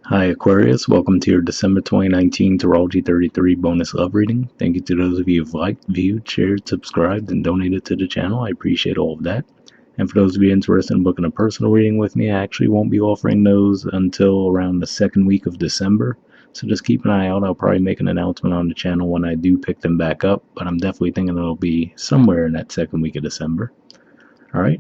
Hi Aquarius, welcome to your December 2019 Astrology 33 bonus love reading. Thank you to those of you who've liked, viewed, shared, subscribed, and donated to the channel. I appreciate all of that. And for those of you interested in booking a personal reading with me, I actually won't be offering those until around the second week of December. So just keep an eye out. I'll probably make an announcement on the channel when I do pick them back up, but I'm definitely thinking it'll be somewhere in that second week of December. Alright.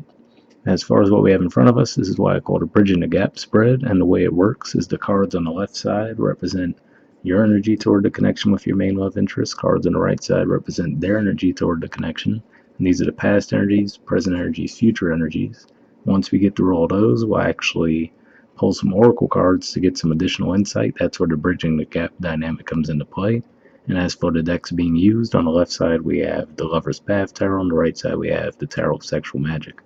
As far as what we have in front of us, this is why I call it a bridging the gap spread, and the way it works is the cards on the left side represent your energy toward the connection with your main love interest. Cards on the right side represent their energy toward the connection. And these are the past energies, present energies, future energies. Once we get through all those, we'll actually pull some oracle cards to get some additional insight. That's where the bridging the gap dynamic comes into play. And as for the decks being used, on the left side we have the Lover's Path Tarot, on the right side we have the Tarot of Sexual Magic.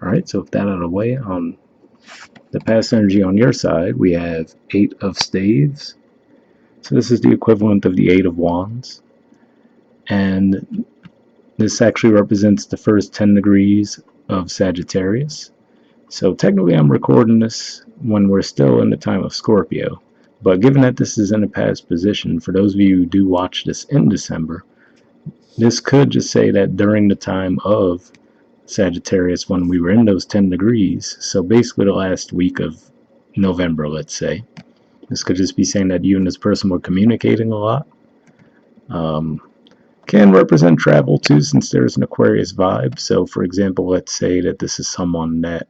Alright, so with that out of the way, on the past energy on your side, we have 8 of Staves. So this is the equivalent of the 8 of Wands. And this actually represents the first 10 degrees of Sagittarius. So technically I'm recording this when we're still in the time of Scorpio. But given that this is in a past position, for those of you who do watch this in December, this could just say that during the time of Sagittarius when we were in those 10 degrees, so basically the last week of November, let's say. This could just be saying that you and this person were communicating a lot. Can represent travel too, since there's an Aquarius vibe. So for example, let's say that this is someone that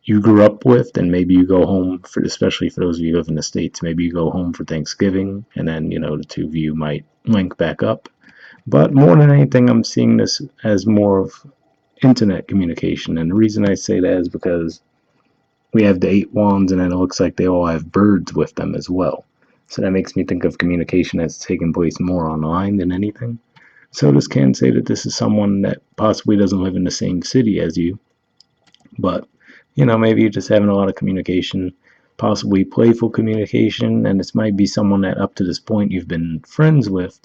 you grew up with, and maybe you go home for, especially for those of you who live in the States, maybe you go home for Thanksgiving, and then the two of you might link back up. But more than anything, I'm seeing this as more of internet communication, and the reason I say that is because we have the 8 wands, and then it looks like they all have birds with them as well. So that makes me think of communication that's taking place more online than anything. So this can say that this is someone that possibly doesn't live in the same city as you, but maybe you're just having a lot of communication, possibly playful communication, and this might be someone that up to this point you've been friends with,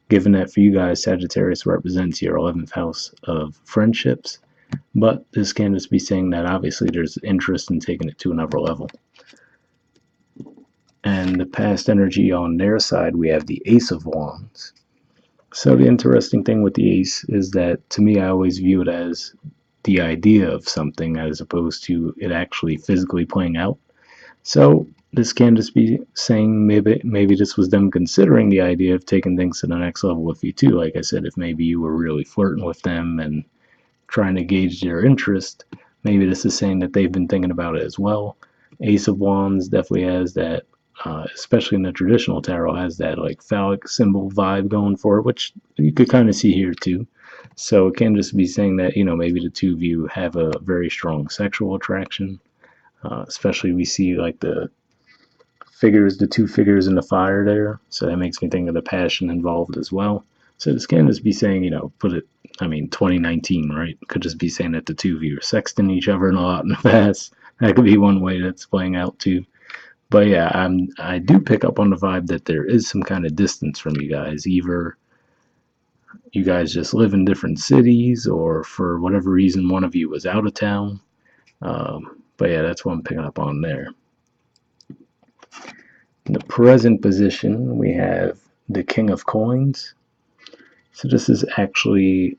given that for you guys Sagittarius represents your 11th house of friendships. But this can just be saying that obviously there's interest in taking it to another level. And the past energy on their side, we have the Ace of Wands. So the interesting thing with the Ace is that, to me, I always view it as the idea of something as opposed to it actually physically playing out. So this can just be saying maybe this was them considering the idea of taking things to the next level with you too. Like I said, if maybe you were really flirting with them and trying to gauge their interest, maybe this is saying that they've been thinking about it as well. Ace of Wands definitely has that, especially in the traditional tarot, has that like phallic symbol vibe going for it, which you could kind of see here too. So it can just be saying that maybe the two of you have a very strong sexual attraction. Especially we see like the two figures in the fire there, so that makes me think of the passion involved as well. So this can just be saying, 2019, right? Could just be saying that the two of you are sexting each other a lot in the past. That could be one way that's playing out too. But yeah, I do pick up on the vibe that there is some kind of distance from you guys. Either you guys just live in different cities, or for whatever reason, one of you was out of town. But yeah, that's what I'm picking up on there. In the present position, we have the King of Coins. So this is actually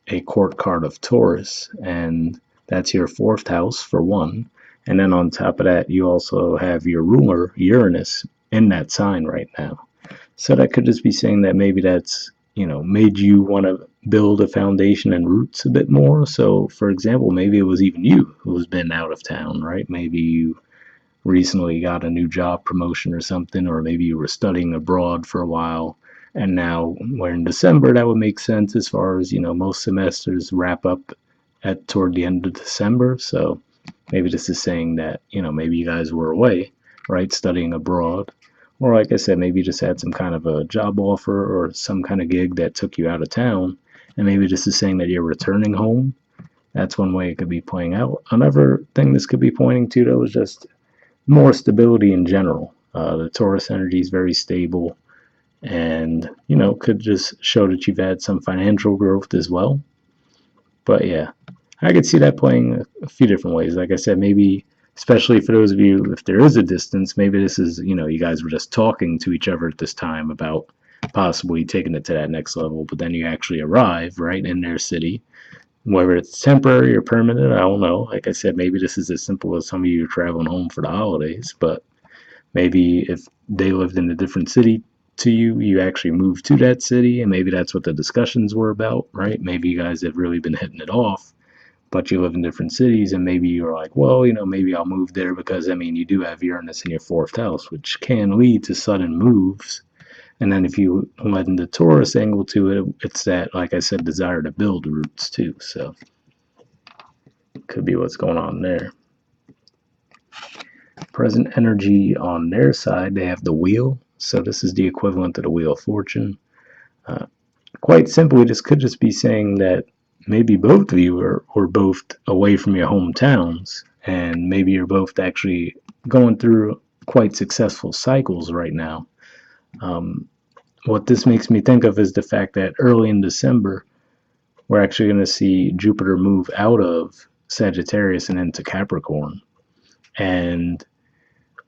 a court card of Taurus, and that's your 4th house for one. And then on top of that, you also have your ruler, Uranus, in that sign right now. So that could just be saying that maybe that's, made you want to build a foundation and roots a bit more. So, for example, maybe it was even you who's been out of town, right? Maybe you recently got a new job promotion or something, or maybe you were studying abroad for a while, and now we're in December. That would make sense as far as most semesters wrap up at toward the end of December. So maybe this is saying that maybe you guys were away, right, studying abroad, or like I said, maybe you just had some kind of a job offer or some kind of gig that took you out of town, and maybe this is saying that you're returning home. That's one way it could be playing out. Another thing this could be pointing to, though, is just more stability in general. The Taurus energy is very stable, and could just show that you've had some financial growth as well. But yeah, I could see that playing a few different ways. Like I said, maybe especially for those of you, if there is a distance, maybe this is, you guys were just talking to each other at this time about possibly taking it to that next level, but then you actually arrive right in their city. Whether it's temporary or permanent, I don't know. Like I said, maybe this is as simple as some of you traveling home for the holidays, but maybe if they lived in a different city to you, you actually moved to that city, and maybe that's what the discussions were about, right? Maybe you guys have really been hitting it off, but you live in different cities, and maybe you're like, well, maybe I'll move there because, you do have Uranus in your fourth house, which can lead to sudden moves. And then if you lend the Taurus angle to it, it's that, like I said, desire to build roots too. So could be what's going on there. Present energy on their side, they have the wheel. So this is the equivalent of the Wheel of Fortune. Quite simply, this could just be saying that maybe both of you are both away from your hometowns, and maybe you're both actually going through quite successful cycles right now. What this makes me think of is the fact that early in December, we're actually going to see Jupiter move out of Sagittarius and into Capricorn. And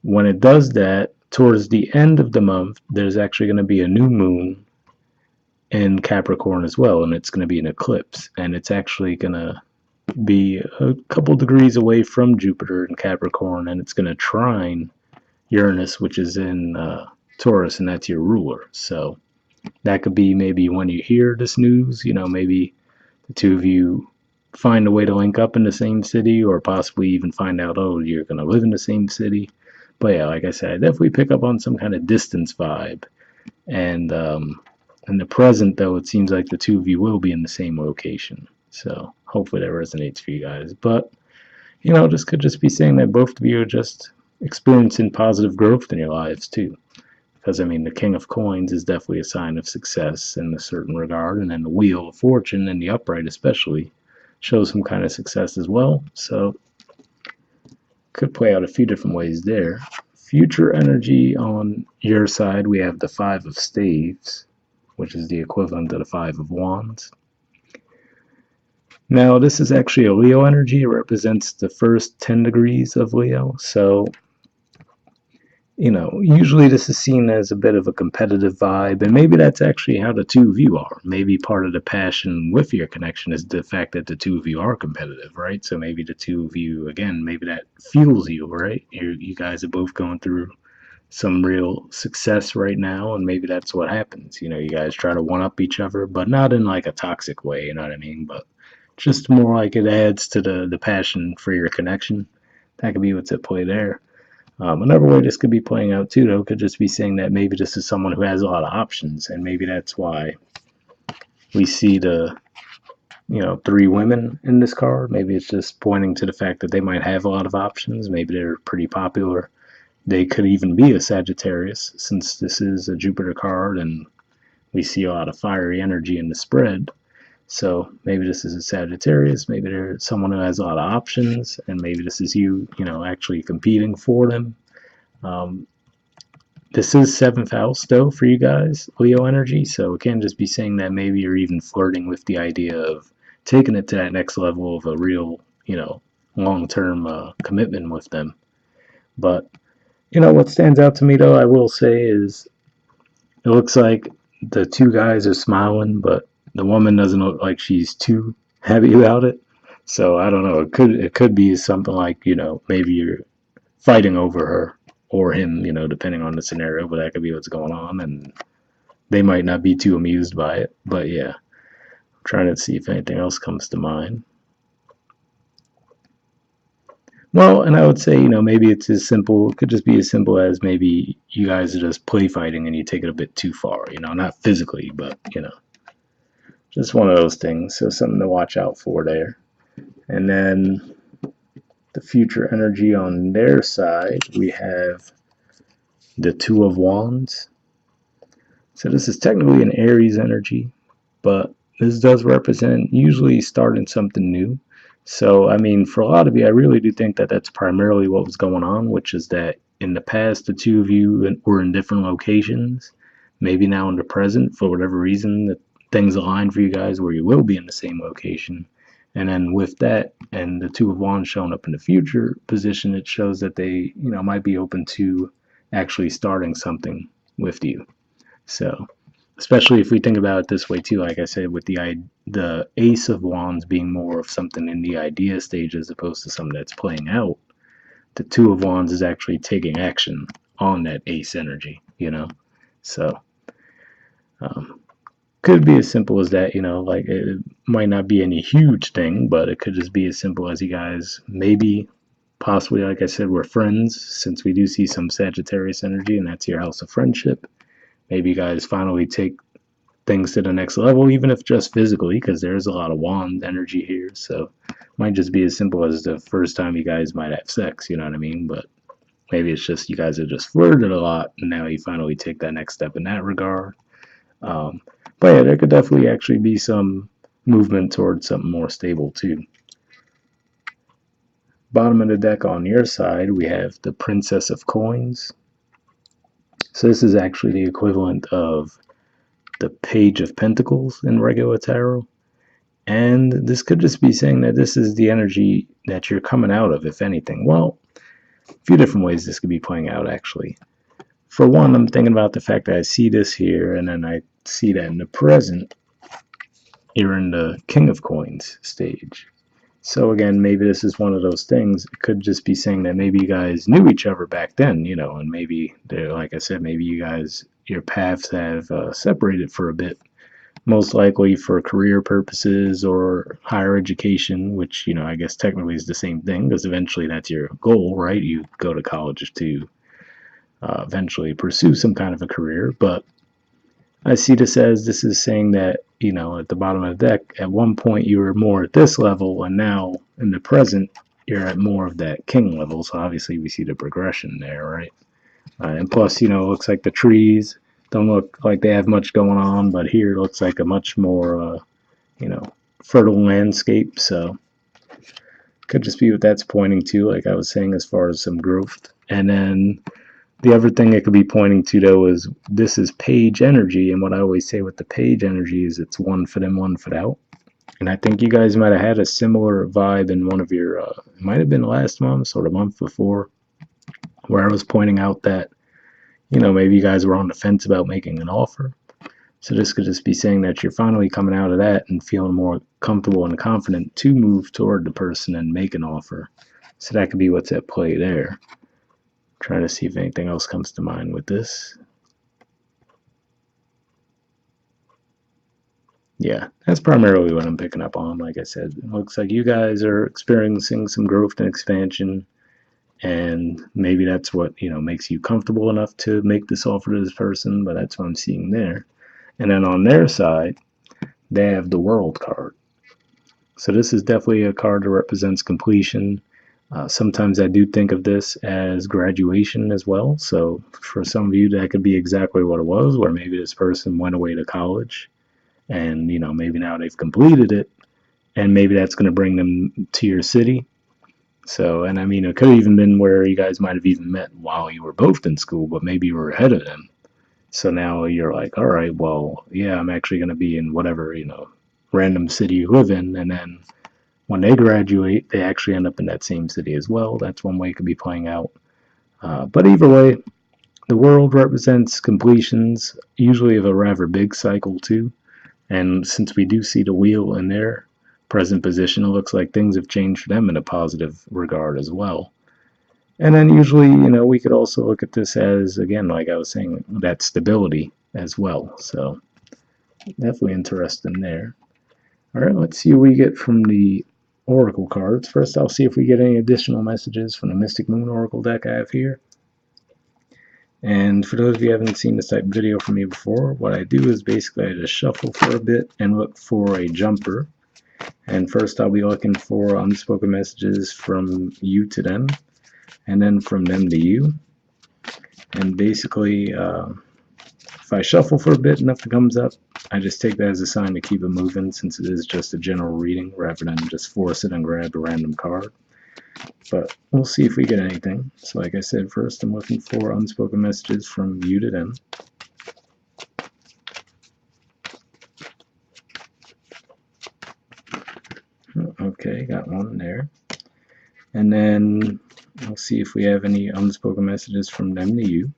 when it does that, towards the end of the month, there's actually going to be a new moon in Capricorn as well, and it's going to be an eclipse, and it's actually going to be a couple degrees away from Jupiter in Capricorn, and it's going to trine Uranus, which is in Taurus, and that's your ruler. So that could be maybe when you hear this news, maybe the two of you find a way to link up in the same city, or possibly even find out, oh, you're going to live in the same city. But yeah, like I said, I definitely pick up on some kind of distance vibe. And in the present, though, it seems like the two of you will be in the same location. So hopefully that resonates for you guys. But, this could just be saying that both of you are just experiencing positive growth in your lives, too. Because, the King of Coins is definitely a sign of success in a certain regard. And then the Wheel of Fortune, and the upright especially, shows some kind of success as well. So could play out a few different ways there. Future energy on your side, we have the Five of Staves, which is the equivalent to the Five of Wands. Now, this is actually a Leo energy. It represents the first 10 degrees of Leo. So, usually this is seen as a bit of a competitive vibe, and maybe that's actually how the two of you are. Maybe part of the passion with your connection is the fact that the two of you are competitive, right? So maybe the two of you, again, maybe that fuels you, right? You guys are both going through some real success right now, and maybe that's what happens. You guys try to one-up each other, but not in like a toxic way, you know what I mean? But just more like it adds to the passion for your connection. That could be what's at play there. Another way this could be playing out too, though, could just be saying that maybe this is someone who has a lot of options, and maybe that's why we see the 3 women in this card. Maybe it's just pointing to the fact that they might have a lot of options. Maybe they're pretty popular. They could even be a Sagittarius, since this is a Jupiter card, and we see a lot of fiery energy in the spread. So maybe this is a Sagittarius, maybe there's someone who has a lot of options, and maybe this is you, actually competing for them. This is 7th house, though, for you guys, Leo energy, so it can't just be saying that maybe you're even flirting with the idea of taking it to that next level of a real, long-term commitment with them. But, what stands out to me, though, I will say, is it looks like the two guys are smiling, but the woman doesn't look like she's too happy about it. So I don't know. It could be something like, maybe you're fighting over her or him, depending on the scenario, but that could be what's going on, and they might not be too amused by it. But yeah, I'm trying to see if anything else comes to mind. Well, and I would say, maybe it's as simple, it could just be as simple as maybe you guys are just play fighting and you take it a bit too far, not physically, but, just one of those things. So something to watch out for there. And then the future energy on their side, we have the Two of Wands. So this is technically an Aries energy, but this does represent usually starting something new. So, for a lot of you, I really do think that that's primarily what was going on, which is that in the past, the two of you were in different locations. Maybe now in the present, for whatever reason, that things align for you guys where you will be in the same location. And then with that and the Two of Wands showing up in the future position, it shows that they, might be open to actually starting something with you. So, especially if we think about it this way too, like I said, with the Ace of Wands being more of something in the idea stage as opposed to something that's playing out, the Two of Wands is actually taking action on that Ace energy, So, um, could be as simple as that, like it might not be any huge thing, but it could just be as simple as you guys maybe, possibly, like I said, we're friends, since we do see some Sagittarius energy, and that's your house of friendship. Maybe you guys finally take things to the next level, even if just physically, because there's a lot of wand energy here. So it might just be as simple as the first time you guys might have sex, you know what I mean? But maybe it's just you guys have just flirted a lot, and now you finally take that next step in that regard. Um, but yeah, there could definitely actually be some movement towards something more stable too. Bottom of the deck on your side, we have the Princess of Coins. So this is actually the equivalent of the Page of Pentacles in regular tarot. And this could just be saying that this is the energy that you're coming out of, if anything. Well, a few different ways this could be playing out, actually. For one, I'm thinking about the fact that I see this here, and then I see that in the present, you're in the King of Coins stage. So again, maybe this is one of those things. It could just be saying that maybe you guys knew each other back then, and maybe, like I said, maybe you guys, your paths have separated for a bit, most likely for career purposes or higher education, which, I guess technically is the same thing, because eventually that's your goal, right? You go to college to eventually pursue some kind of a career. But I see this is saying that, at the bottom of the deck, at one point you were more at this level, and now in the present, you're at more of that king level. So obviously we see the progression there, right? And plus, it looks like the trees don't look like they have much going on, but here it looks like a much more, you know, fertile landscape. So could just be what that's pointing to, like I was saying, as far as some growth. And then the other thing it could be pointing to, though, is this is page energy. And what I always say with the page energy is it's one foot in, one foot out. And I think you guys might have had a similar vibe in one of your, it might have been last month or the month before, where I was pointing out that, maybe you guys were on the fence about making an offer. So this could just be saying that you're finally coming out of that and feeling more comfortable and confident to move toward the person and make an offer. So that could be what's at play there. Trying to see if anything else comes to mind with this. Yeah, that's primarily what I'm picking up on. Like I said, it looks like you guys are experiencing some growth and expansion, and maybe that's what, makes you comfortable enough to make this offer to this person, but that's what I'm seeing there. And then on their side, they have the World card. So this is definitely a card that represents completion. Sometimes I do think of this as graduation as well. So for some of you, that could be exactly what it was, where maybe this person went away to college and, maybe now they've completed it, and maybe that's going to bring them to your city. So, and I mean, it could have even been where you guys might have even met while you were both in school, but maybe you were ahead of them. So now you're like, all right, well, yeah, I'm actually going to be in whatever, random city you live in. And then when they graduate, they actually end up in that same city as well. That's one way it could be playing out. But either way, the world represents completions, usually of a rather big cycle too. And since we do see the wheel in their present position, it looks like things have changed for them in a positive regard as well. And then usually, we could also look at this as, again, like I was saying, that stability as well. So definitely interesting there. All right, let's see what we get from the Oracle cards. First, I'll see if we get any additional messages from the Mystic Moon Oracle deck I have here. And for those of you who haven't seen this type of video from me before, what I do is basically I just shuffle for a bit and look for a jumper. And first I'll be looking for unspoken messages from you to them, and then from them to you. And basically, if I shuffle for a bit and nothing comes up, I just take that as a sign to keep it moving, since it is just a general reading rather than just force it and grab a random card. But we'll see if we get anything. So like I said, first I'm looking for unspoken messages from you to them. Okay, got one there. And then we'll see if we have any unspoken messages from them to you.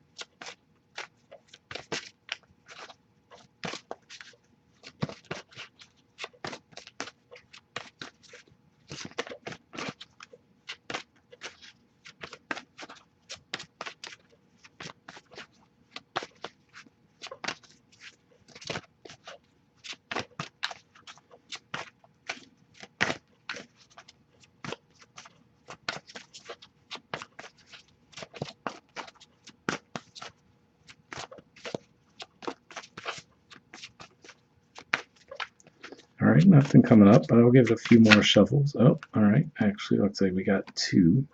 Alright, nothing coming up, but I'll give it a few more shuffles. Oh, alright, actually looks like we got two.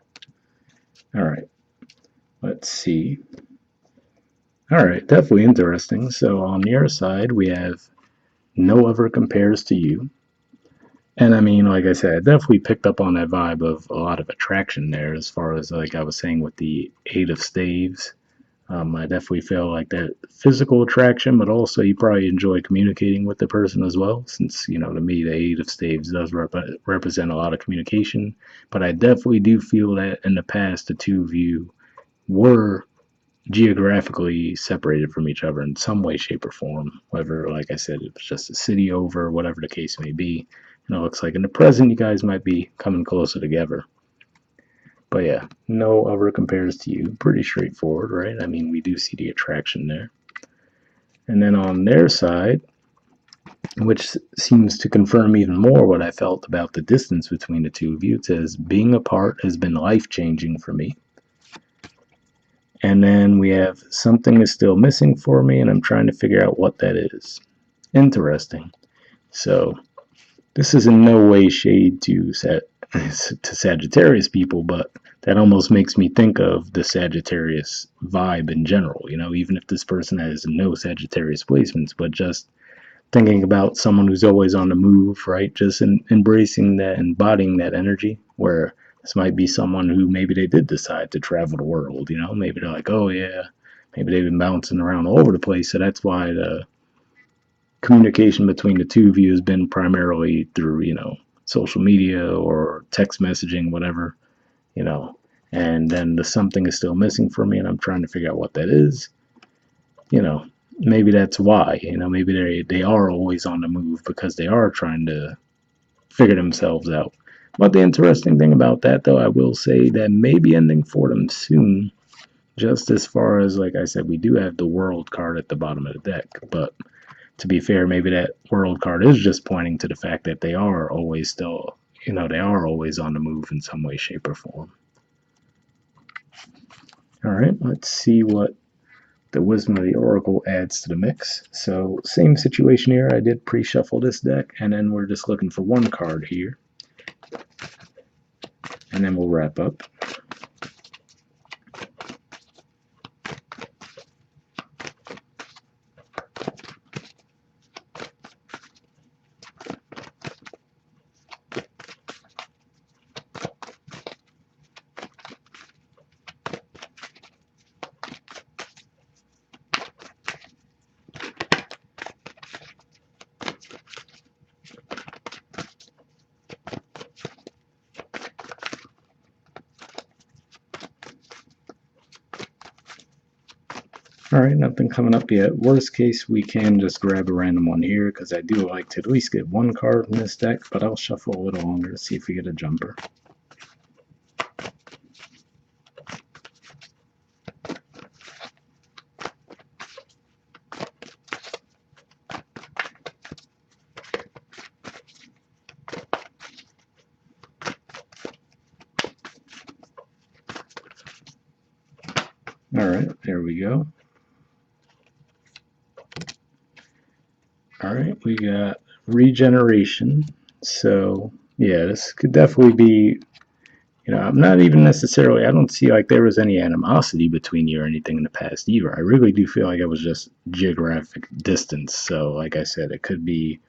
Alright, let's see. Alright, definitely interesting. So on your side, we have no other compares to you. And I mean, like I said, I definitely picked up on that vibe of a lot of attraction there as far as, like I was saying, with the Eight of Staves. I definitely feel like that physical attraction, but also you probably enjoy communicating with the person as well, since, you know, to me, the Eight of Staves does represent a lot of communication. But I definitely do feel that in the past, the two of you were geographically separated from each other in some way, shape, or form. Whether, like I said, it was just a city over, whatever the case may be. You know, it looks like in the present, you guys might be coming closer together. But yeah, no other compares to you. Pretty straightforward, right? I mean, we do see the attraction there. And then on their side, which seems to confirm even more what I felt about the distance between the two of you, it says, being apart has been life-changing for me. And then we have, something is still missing for me, and I'm trying to figure out what that is. Interesting. So, this is in no way shade to Sagittarius people, but that almost makes me think of the Sagittarius vibe in general, you know, even if this person has no Sagittarius placements, but just thinking about someone who's always on the move, right? Just embracing that, embodying that energy, where this might be someone who maybe they did decide to travel the world, you know, maybe they're like, oh yeah, maybe they've been bouncing around all over the place, so that's why the communication between the two of you has been primarily through, you know, social media or text messaging, whatever, you know, and then the something is still missing for me and I'm trying to figure out what that is, you know, maybe that's why, you know, maybe they are always on the move because they are trying to figure themselves out. But the interesting thing about that, though, I will say that may be ending for them soon, just as far as, like I said, we do have the world card at the bottom of the deck, but to be fair, maybe that world card is just pointing to the fact that they are always still, you know, they are always on the move in some way, shape, or form. All right, let's see what the Wisdom of the Oracle adds to the mix. So, same situation here. I did pre-shuffle this deck, and then we're just looking for one card here. And then we'll wrap up. Alright, nothing coming up yet. Worst case, we can just grab a random one here, because I do like to at least get one card in this deck, but I'll shuffle a little longer to see if we get a jumper. Alright, there we go. Alright, we got regeneration. So, yeah, this could definitely be, you know, I'm not even necessarily, I don't see like there was any animosity between you or anything in the past year. I really do feel like it was just geographic distance. So, like I said, it could be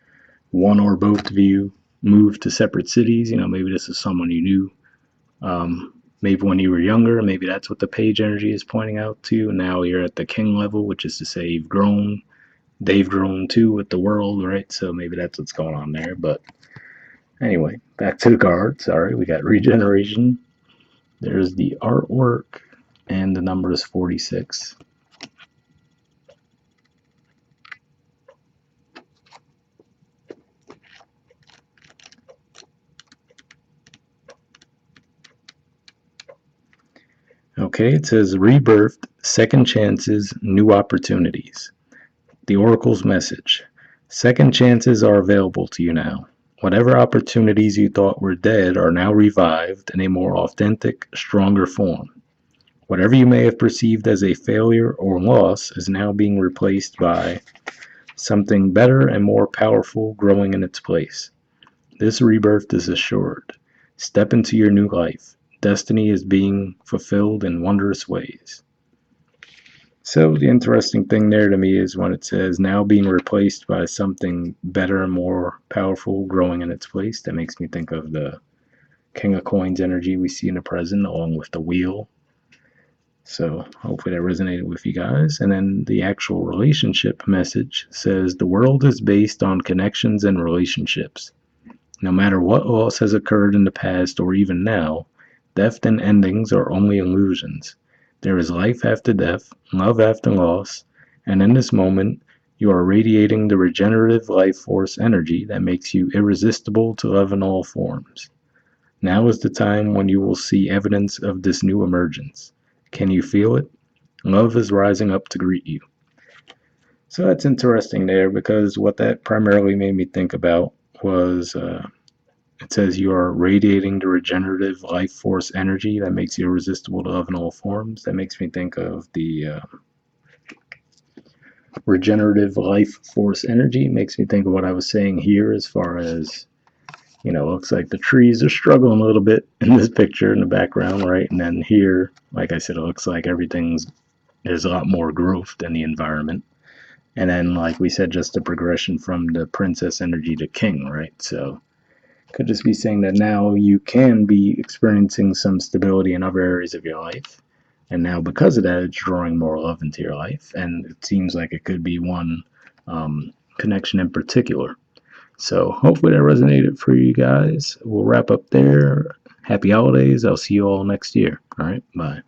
one or both of you moved to separate cities. You know, maybe this is someone you knew, maybe when you were younger. Maybe that's what the page energy is pointing out to. Now you're at the king level, which is to say you've grown. They've grown too with the world, right? So maybe that's what's going on there. But Anyway, back to the card. Sorry, we got regeneration. There's the artwork, and the number is 46. Okay, it says rebirth, second chances, new opportunities. The Oracle's message. Second chances are available to you now. Whatever opportunities you thought were dead are now revived in a more authentic, stronger form. Whatever you may have perceived as a failure or loss is now being replaced by something better and more powerful growing in its place. This rebirth is assured. Step into your new life. Destiny is being fulfilled in wondrous ways. So the interesting thing there to me is when it says now being replaced by something better and more powerful growing in its place. That makes me think of the King of Coins energy we see in the present along with the wheel. So hopefully that resonated with you guys. And then the actual relationship message says the world is based on connections and relationships. No matter what loss has occurred in the past or even now, death and endings are only illusions. There is life after death, love after loss, and in this moment, you are radiating the regenerative life force energy that makes you irresistible to love in all forms. Now is the time when you will see evidence of this new emergence. Can you feel it? Love is rising up to greet you. So that's interesting there because what that primarily made me think about was it says you are radiating the regenerative life force energy that makes you irresistible to love in all forms. That makes me think of the regenerative life force energy. It makes me think of what I was saying here as far as, looks like the trees are struggling a little bit in this picture in the background, right? And then here, like I said, it looks like there's a lot more growth in the environment. And then, like we said, just a progression from the princess energy to king, right? So could just be saying that now you can be experiencing some stability in other areas of your life. And now, because of that, it's drawing more love into your life. And it seems like it could be one connection in particular. So, hopefully, that resonated for you guys. We'll wrap up there. Happy holidays. I'll see you all next year. All right. Bye.